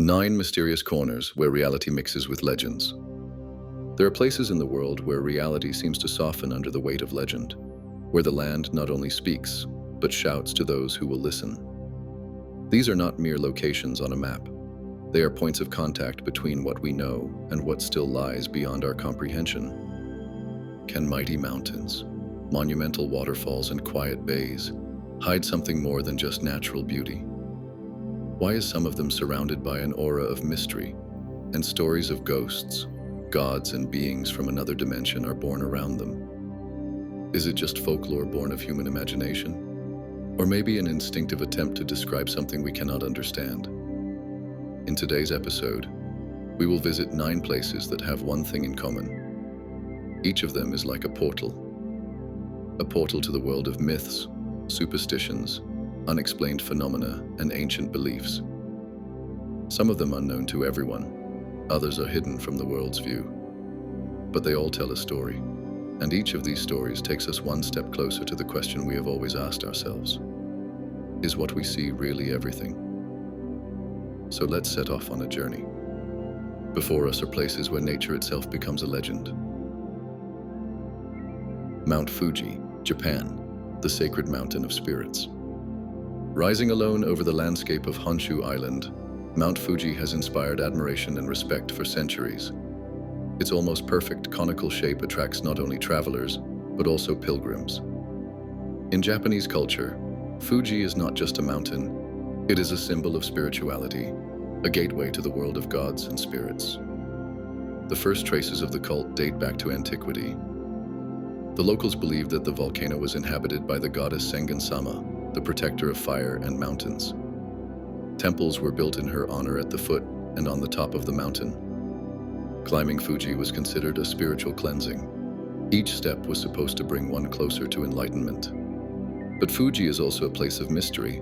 9 mysterious corners where reality mixes with legends. There are places in the world where reality seems to soften under the weight of legend, where the land not only speaks, but shouts to those who will listen. These are not mere locations on a map. They are points of contact between what we know and what still lies beyond our comprehension. Can mighty mountains, monumental waterfalls, and quiet bays hide something more than just natural beauty? Why is some of them surrounded by an aura of mystery, and stories of ghosts, gods, and beings from another dimension are born around them? Is it just folklore born of human imagination? Or maybe an instinctive attempt to describe something we cannot understand? In today's episode, we will visit 9 places that have one thing in common. Each of them is like a portal to the world of myths, superstitions, unexplained phenomena, and ancient beliefs. Some of them unknown to everyone, others are hidden from the world's view. But they all tell a story, and each of these stories takes us one step closer to the question we have always asked ourselves. Is what we see really everything? So let's set off on a journey. Before us are places where nature itself becomes a legend. Mount Fuji, Japan, the sacred mountain of spirits. Rising alone over the landscape of Honshu Island, Mount Fuji has inspired admiration and respect for centuries. Its almost perfect conical shape attracts not only travelers, but also pilgrims. In Japanese culture, Fuji is not just a mountain, it is a symbol of spirituality, a gateway to the world of gods and spirits. The first traces of the cult date back to antiquity. The locals believed that the volcano was inhabited by the goddess Sengan-sama, the protector of fire and mountains. Temples were built in her honor at the foot and on the top of the mountain. Climbing Fuji was considered a spiritual cleansing. Each step was supposed to bring one closer to enlightenment. But Fuji is also a place of mystery.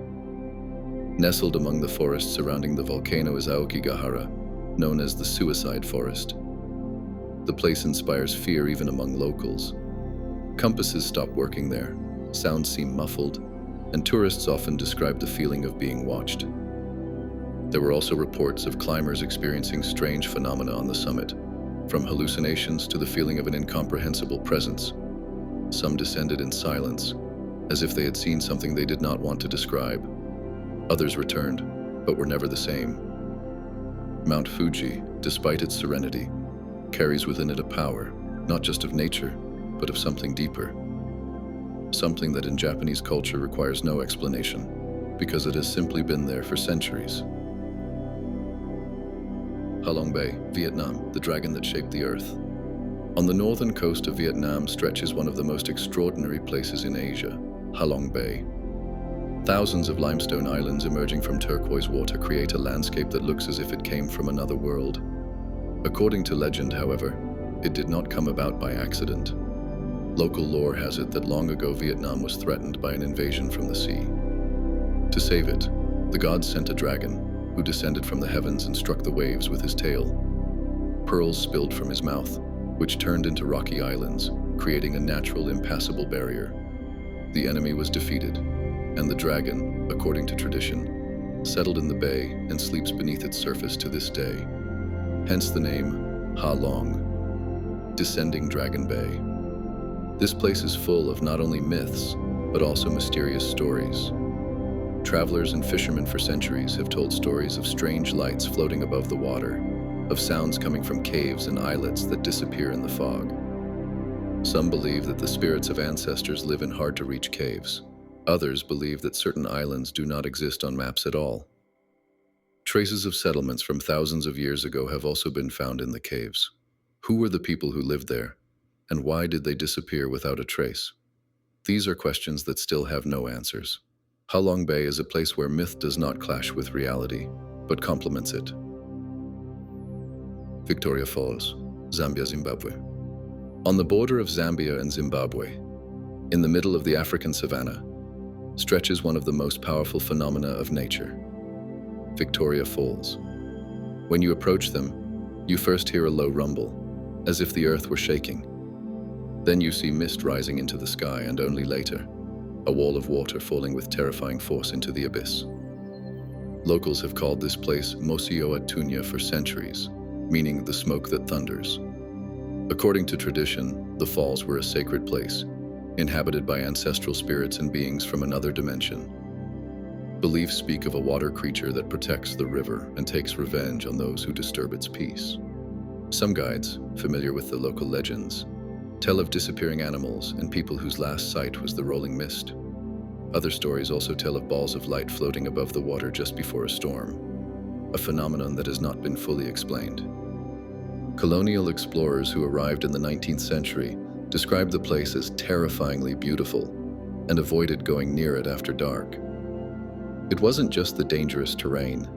Nestled among the forests surrounding the volcano is Aokigahara, known as the Suicide Forest. The place inspires fear even among locals. Compasses stop working there, sounds seem muffled, and tourists often describe the feeling of being watched. There were also reports of climbers experiencing strange phenomena on the summit, from hallucinations to the feeling of an incomprehensible presence. Some descended in silence, as if they had seen something they did not want to describe. Others returned, but were never the same. Mount Fuji, despite its serenity, carries within it a power, not just of nature, but of something deeper. Something that in Japanese culture requires no explanation, because it has simply been there for centuries. Halong Bay, Vietnam, the dragon that shaped the earth. On the northern coast of Vietnam stretches one of the most extraordinary places in Asia, Halong Bay. Thousands of limestone islands emerging from turquoise water create a landscape that looks as if it came from another world. According to legend, however, it did not come about by accident. Local lore has it that long ago Vietnam was threatened by an invasion from the sea. To save it, the gods sent a dragon, who descended from the heavens and struck the waves with his tail. Pearls spilled from his mouth, which turned into rocky islands, creating a natural, impassable barrier. The enemy was defeated, and the dragon, according to tradition, settled in the bay and sleeps beneath its surface to this day. Hence the name Ha Long, Descending Dragon Bay. This place is full of not only myths, but also mysterious stories. Travelers and fishermen for centuries have told stories of strange lights floating above the water, of sounds coming from caves and islets that disappear in the fog. Some believe that the spirits of ancestors live in hard-to-reach caves. Others believe that certain islands do not exist on maps at all. Traces of settlements from thousands of years ago have also been found in the caves. Who were the people who lived there? And why did they disappear without a trace? These are questions that still have no answers. Halong Bay is a place where myth does not clash with reality, but complements it. Victoria Falls, Zambia, Zimbabwe. On the border of Zambia and Zimbabwe, in the middle of the African savanna, stretches one of the most powerful phenomena of nature, Victoria Falls. When you approach them, you first hear a low rumble, as if the earth were shaking. Then you see mist rising into the sky, and only later, a wall of water falling with terrifying force into the abyss. Locals have called this place Mosioa Tunya for centuries, meaning the smoke that thunders. According to tradition, the falls were a sacred place, inhabited by ancestral spirits and beings from another dimension. Beliefs speak of a water creature that protects the river and takes revenge on those who disturb its peace. Some guides, familiar with the local legends, tell of disappearing animals and people whose last sight was the rolling mist. Other stories also tell of balls of light floating above the water just before a storm, a phenomenon that has not been fully explained. Colonial explorers who arrived in the 19th century described the place as terrifyingly beautiful and avoided going near it after dark. It wasn't just the dangerous terrain,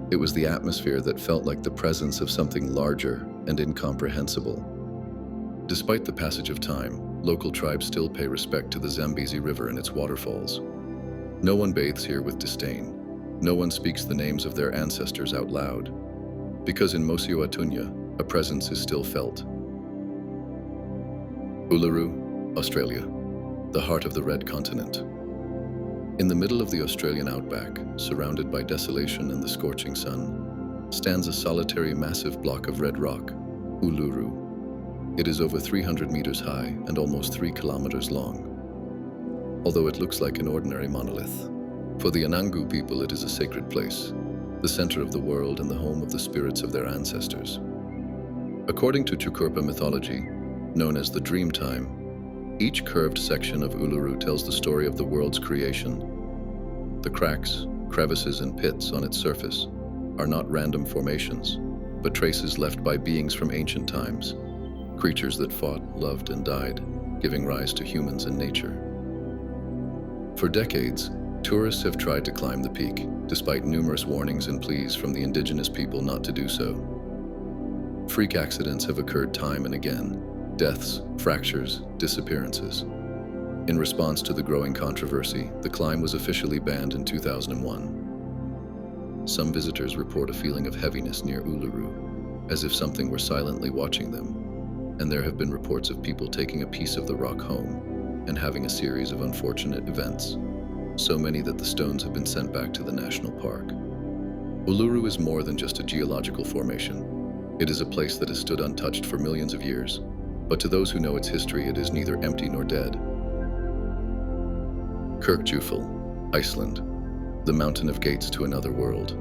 it was the atmosphere that felt like the presence of something larger and incomprehensible. Despite the passage of time, local tribes still pay respect to the Zambezi River and its waterfalls. No one bathes here with disdain. No one speaks the names of their ancestors out loud, because in Mosioa Tunya, a presence is still felt. Uluru, Australia, the heart of the Red Continent. In the middle of the Australian outback, surrounded by desolation and the scorching sun, stands a solitary massive block of red rock, Uluru. It is over 300 meters high and almost 3 kilometers long. Although it looks like an ordinary monolith, for the Anangu people it is a sacred place, the center of the world and the home of the spirits of their ancestors. According to Chukurpa mythology, known as the Dream Time, each curved section of Uluru tells the story of the world's creation. The cracks, crevices, and pits on its surface are not random formations, but traces left by beings from ancient times, creatures that fought, loved, and died, giving rise to humans and nature. For decades, tourists have tried to climb the peak, despite numerous warnings and pleas from the indigenous people not to do so. Freak accidents have occurred time and again: deaths, fractures, disappearances. In response to the growing controversy, the climb was officially banned in 2001. Some visitors report a feeling of heaviness near Uluru, as if something were silently watching them, and there have been reports of people taking a piece of the rock home and having a series of unfortunate events, so many that the stones have been sent back to the national park. Uluru is more than just a geological formation. It is a place that has stood untouched for millions of years, but to those who know its history, it is neither empty nor dead. Kirkjufell, Iceland, the mountain of gates to another world.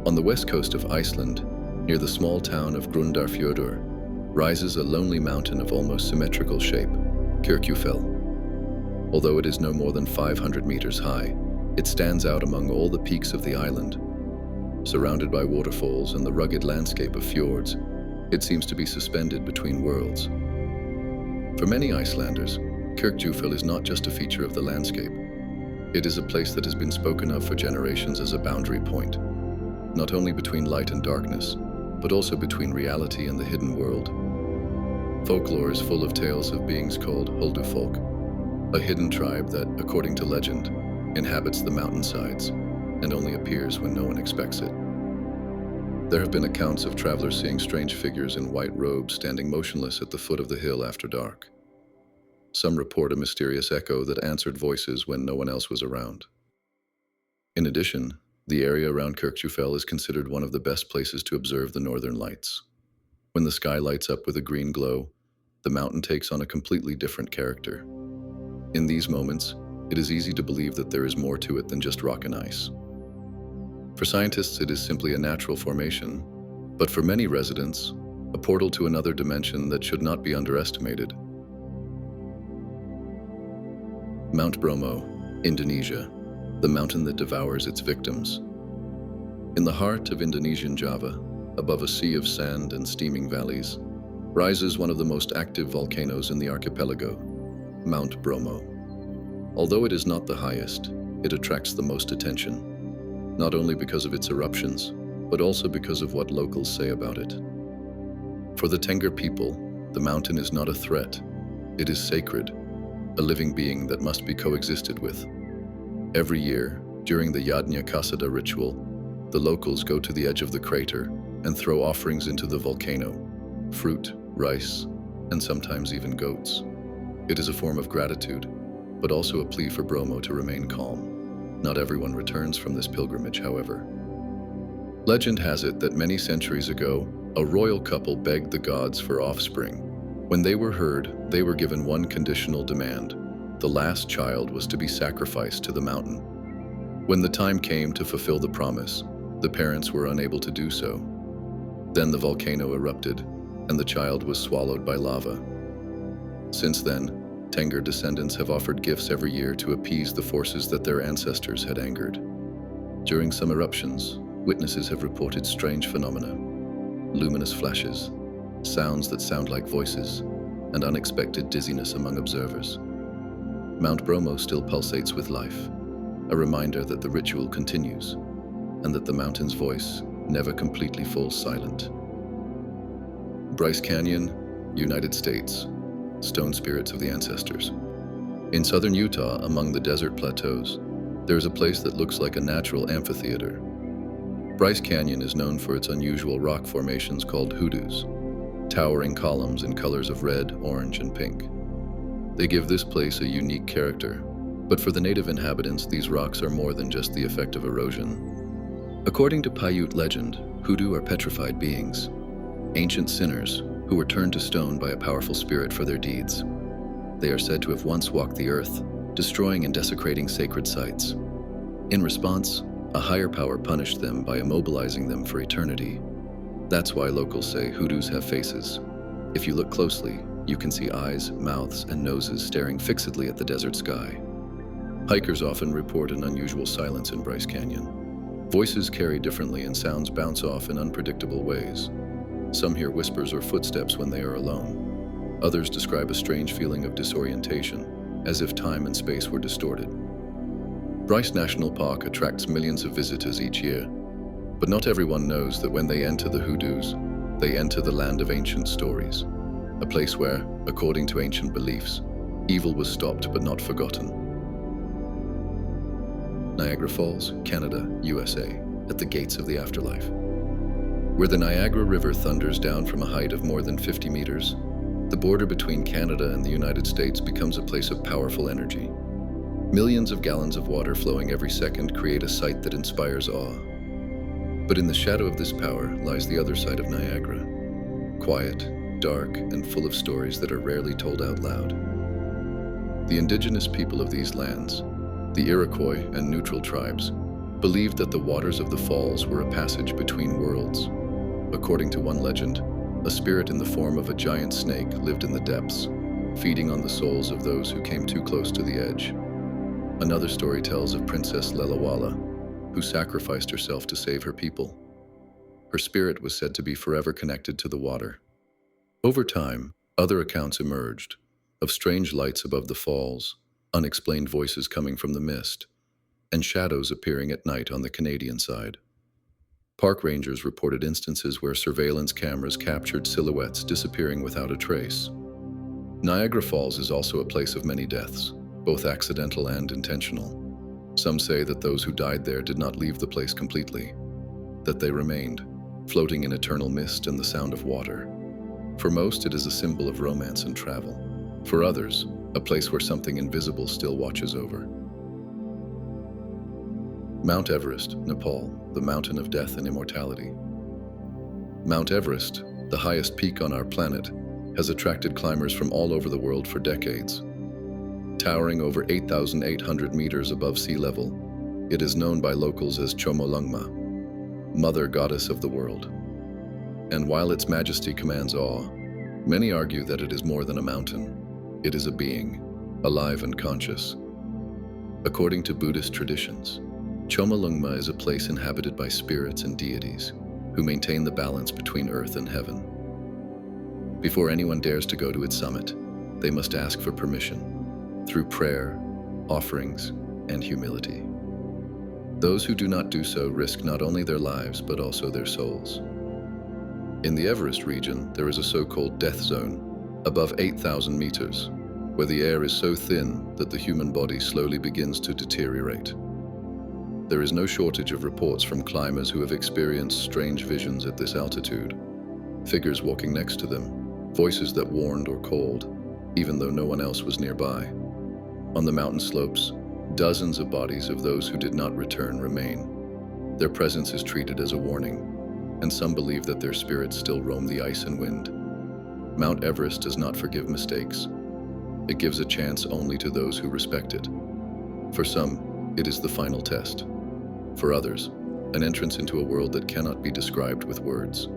On the west coast of Iceland, near the small town of Grundarfjörður, rises a lonely mountain of almost symmetrical shape, Kirkjufell. Although it is no more than 500 meters high, it stands out among all the peaks of the island. Surrounded by waterfalls and the rugged landscape of fjords, it seems to be suspended between worlds. For many Icelanders, Kirkjufell is not just a feature of the landscape. It is a place that has been spoken of for generations as a boundary point, not only between light and darkness, but also between reality and the hidden world. Folklore is full of tales of beings called Huldufolk, a hidden tribe that, according to legend, inhabits the mountainsides and only appears when no one expects it. There have been accounts of travelers seeing strange figures in white robes standing motionless at the foot of the hill after dark. Some report a mysterious echo that answered voices when no one else was around. In addition, the area around Kirkjufell is considered one of the best places to observe the northern lights. When the sky lights up with a green glow, the mountain takes on a completely different character. In these moments, it is easy to believe that there is more to it than just rock and ice. For scientists, it is simply a natural formation, but for many residents, a portal to another dimension that should not be underestimated. Mount Bromo, Indonesia, the mountain that devours its victims. In the heart of Indonesian Java, above a sea of sand and steaming valleys, rises one of the most active volcanoes in the archipelago, Mount Bromo. Although it is not the highest, it attracts the most attention, not only because of its eruptions, but also because of what locals say about it. For the Tengger people, the mountain is not a threat, it is sacred, a living being that must be coexisted with. Every year, during the Yadnya Kasada ritual, the locals go to the edge of the crater and throw offerings into the volcano, fruit, rice, and sometimes even goats. It is a form of gratitude, but also a plea for Bromo to remain calm. Not everyone returns from this pilgrimage, however. Legend has it that many centuries ago, a royal couple begged the gods for offspring. When they were heard, they were given one conditional demand. The last child was to be sacrificed to the mountain. When the time came to fulfill the promise, the parents were unable to do so. Then the volcano erupted, and the child was swallowed by lava. Since then, Tengur descendants have offered gifts every year to appease the forces that their ancestors had angered. During some eruptions, witnesses have reported strange phenomena: luminous flashes, sounds that sound like voices, and unexpected dizziness among observers. Mount Bromo still pulsates with life, a reminder that the ritual continues, and that the mountain's voice never completely falls silent. Bryce Canyon, United States. Stone spirits of the ancestors. In southern Utah, among the desert plateaus, there is a place that looks like a natural amphitheater. Bryce Canyon is known for its unusual rock formations called hoodoos, towering columns in colors of red, orange, and pink. They give this place a unique character, but for the native inhabitants, these rocks are more than just the effect of erosion. According to Paiute legend, hoodoo are petrified beings, ancient sinners who were turned to stone by a powerful spirit for their deeds. They are said to have once walked the earth, destroying and desecrating sacred sites. In response, a higher power punished them by immobilizing them for eternity. That's why locals say hoodoos have faces. If you look closely, you can see eyes, mouths, and noses staring fixedly at the desert sky. Hikers often report an unusual silence in Bryce Canyon. Voices carry differently and sounds bounce off in unpredictable ways. Some hear whispers or footsteps when they are alone. Others describe a strange feeling of disorientation, as if time and space were distorted. Bryce National Park attracts millions of visitors each year, but not everyone knows that when they enter the hoodoos, they enter the land of ancient stories, a place where, according to ancient beliefs, evil was stopped but not forgotten. Niagara Falls, Canada, USA, at the gates of the afterlife. Where the Niagara River thunders down from a height of more than 50 meters, the border between Canada and the United States becomes a place of powerful energy. Millions of gallons of water flowing every second create a sight that inspires awe. But in the shadow of this power lies the other side of Niagara. Quiet, dark, and full of stories that are rarely told out loud. The indigenous people of these lands, the Iroquois and neutral tribes, believed that the waters of the falls were a passage between worlds. According to one legend, a spirit in the form of a giant snake lived in the depths, feeding on the souls of those who came too close to the edge. Another story tells of Princess Lelawala, who sacrificed herself to save her people. Her spirit was said to be forever connected to the water. Over time, other accounts emerged, of strange lights above the falls, unexplained voices coming from the mist, and shadows appearing at night on the Canadian side. Park rangers reported instances where surveillance cameras captured silhouettes disappearing without a trace. Niagara Falls is also a place of many deaths, both accidental and intentional. Some say that those who died there did not leave the place completely, that they remained, floating in eternal mist and the sound of water. For most, it is a symbol of romance and travel. For others, a place where something invisible still watches over. Mount Everest, Nepal, the mountain of death and immortality. Mount Everest, the highest peak on our planet, has attracted climbers from all over the world for decades. Towering over 8,800 meters above sea level, it is known by locals as Chomolungma, Mother Goddess of the World. And while its majesty commands awe, many argue that it is more than a mountain. It is a being, alive and conscious. According to Buddhist traditions, Chomolungma is a place inhabited by spirits and deities who maintain the balance between earth and heaven. Before anyone dares to go to its summit, they must ask for permission, through prayer, offerings, and humility. Those who do not do so risk not only their lives, but also their souls. In the Everest region, there is a so-called death zone, above 8,000 meters, where the air is so thin that the human body slowly begins to deteriorate. There is no shortage of reports from climbers who have experienced strange visions at this altitude, figures walking next to them, voices that warned or called, even though no one else was nearby. On the mountain slopes, dozens of bodies of those who did not return remain. Their presence is treated as a warning, and some believe that their spirits still roam the ice and wind. Mount Everest does not forgive mistakes. It gives a chance only to those who respect it. For some, it is the final test. For others, an entrance into a world that cannot be described with words.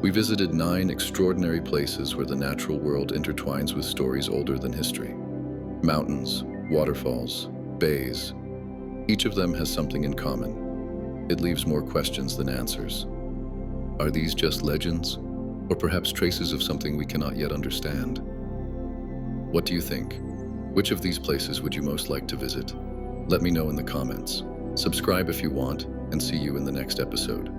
We visited 9 extraordinary places where the natural world intertwines with stories older than history. Mountains, waterfalls, bays. Each of them has something in common. It leaves more questions than answers. Are these just legends, or perhaps traces of something we cannot yet understand? What do you think? Which of these places would you most like to visit? Let me know in the comments. Subscribe if you want, and see you in the next episode.